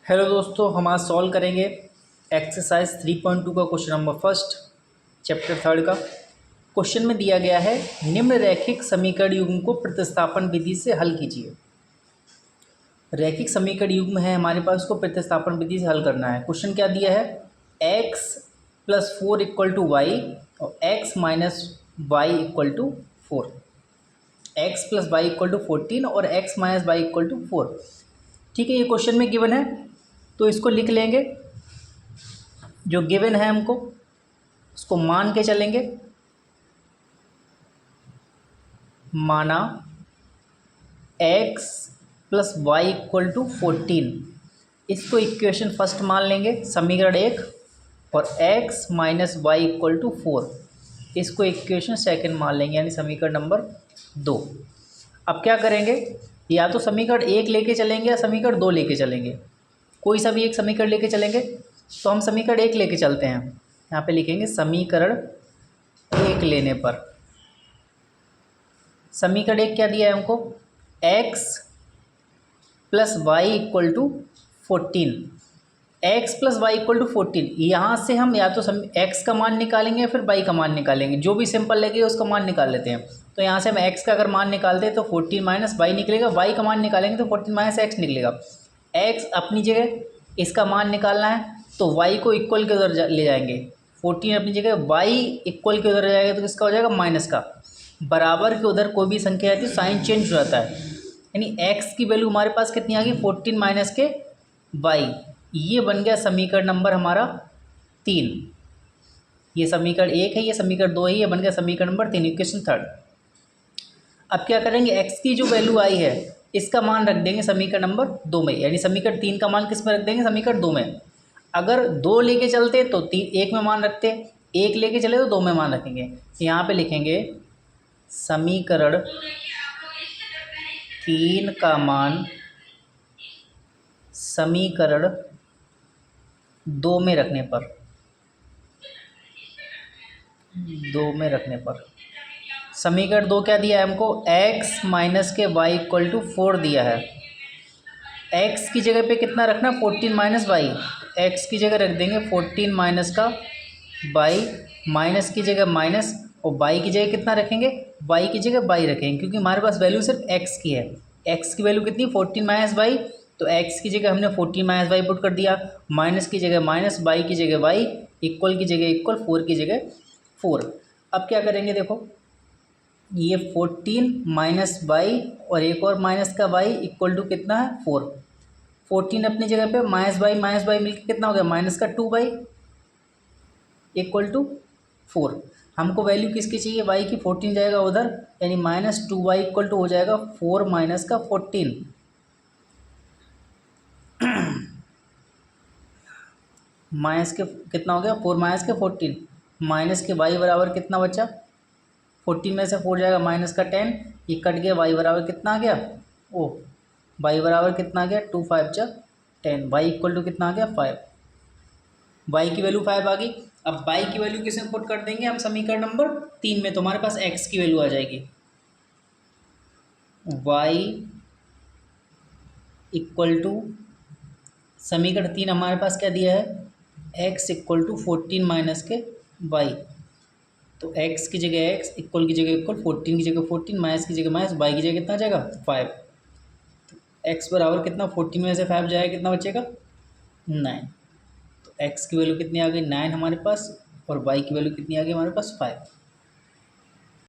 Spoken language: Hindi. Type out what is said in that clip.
हेलो दोस्तों, हम आज सॉल्व करेंगे एक्सरसाइज 3.2 का question number first chapter third का। क्वेश्चन में दिया गया है निम्न रैखिक समीकरण युग्म को प्रतिस्थापन विधि से हल कीजिए। रैखिक समीकरण युग्म है हमारे पास, उसको प्रतिस्थापन विधि से हल करना है। क्वेश्चन क्या दिया है, x + 4 = y और x - y = 4, x + y = 14 और x - y = 4। ठीक है, ये क्वेश्चन में गिवन है तो इसको लिख लेंगे। जो गिवन है हमको उसको मान के चलेंगे। माना x + y = 14, इसको इक्वेशन फर्स्ट मान लेंगे, समीकरण 1। और x - y = 4, इसको इक्वेशन सेकंड मान लेंगे, यानी समीकरण नंबर 2। अब क्या करेंगे, या तो समीकरण 1 लेके चलेंगे या समीकरण 2 लेके चलेंगे। कोई सा भी एक समीकरण लेके चलेंगे, तो हम समीकरण 1 लेके चलते हैं। यहाँ पे लिखेंगे समीकरण 1 लेने पर। समीकरण 1 क्या दिया है हमको, x + y = 14, x + y = 14। यहाँ से हम या तो x का मान निकालेंगे या फिर y का मान निकालेंगे, जो भी सिंपल लगे उसका मान निकाल लेते हैं। तो यहाँ से हम x का अगर मान निकालते हैं तो 14 - y निकलेगा, y का मान निकालेंगे तो 14 - x निकलेगा। x अपनी जगह, इसका मान निकालना है तो y को इक्वल के उधर ले जाएंगे। 14 अपनी जगह, y इक्वल के उधर जाएगा तो किसका हो जाएगा, माइनस का। बराबर के उधर कोई भी संख्या आती है साइन चेंज हो जाता है, यानी x की वैल्यू हमारे पास कितनी आ गई, 14 - के y। ये बन गया समीकरण नंबर हमारा 3। ये समीकरण 1 है, ये समीकरण 2 है, ये बन गया समीकरण नंबर 3, इक्वेशन थर्ड। अब क्या करेंगे, x की जो वैल्यू आई है इसका मान रख देंगे समीकरण नंबर 2 में, यानी समीकरण 3 का मान किस में रख देंगे, समीकरण 2 में। अगर 2 लेके चलते तो 1 में मान रखते, 1 लेके चले तो 2 में मान रखेंगे। यहाँ पे लिखेंगे समीकरण 3 का मान समीकरण 2 में रखने पर, 2 में रखने पर समीकरण 2 क्या दिया है हमको, x - के y = 4 दिया है। x की जगह पे कितना रखना, 14 - y। x की जगह रख देंगे 14 - का y, माइनस की जगह माइनस, और y की जगह कितना रखेंगे, y की जगह y रखेंगे, क्योंकि हमारे पास वैल्यू सिर्फ x की है। x की वैल्यू कितनी, 14 - y, तो x की जगह हमने 14 - y पुट कर दिया, माइनस की जगह माइनस, y की जगह y, इक्वल की जगह इक्वल, 4 की जगह 4। अब क्या करेंगे, देखो ये 14 - y और एक और माइनस का y इक्वल टू कितना है, 4। 14 अपनी जगह पे, माइनस y मिलकर कितना हो गया, माइनस का 2y इक्वल टू 4। हमको वैल्यू किसकी चाहिए, y की, 14 जाएगा उधर, यानी -2y इक्वल टू हो जाएगा 4 - का 14। माइनस के कितना हो गया, 4 - के 14, माइनस के y बराबर कितना बचा, 14 में से 4 जाएगा माइनस का 10, ये कट गया, y बराबर कितना आ गया, ओ y बराबर कितना आ गया, 2 × 5 = 10, y इक्वल टू कितना आ गया, 5। y की वैल्यू 5 आ गई। अब y की वैल्यू किस में पुट कर देंगे हम, समीकरण नंबर 3 में, तो हमारे पास x की वैल्यू आ जाएगी, y इक्वल टू, समीकरण 3 हमारे पास क्या दिया है, x = 14 - के y। तो x की जगह x, इक्वल की जगह इक्वल, 14 की जगह 14, माइनस की जगह माइनस, y की जगह कितना जाएगा, 5। x बराबर कितना, 14 में से 5 जाएगा, कितना बचेगा, 9। तो x की वैल्यू कितनी आ गई, 9 हमारे पास, और y की वैल्यू कितनी आ गई हमारे पास, 5।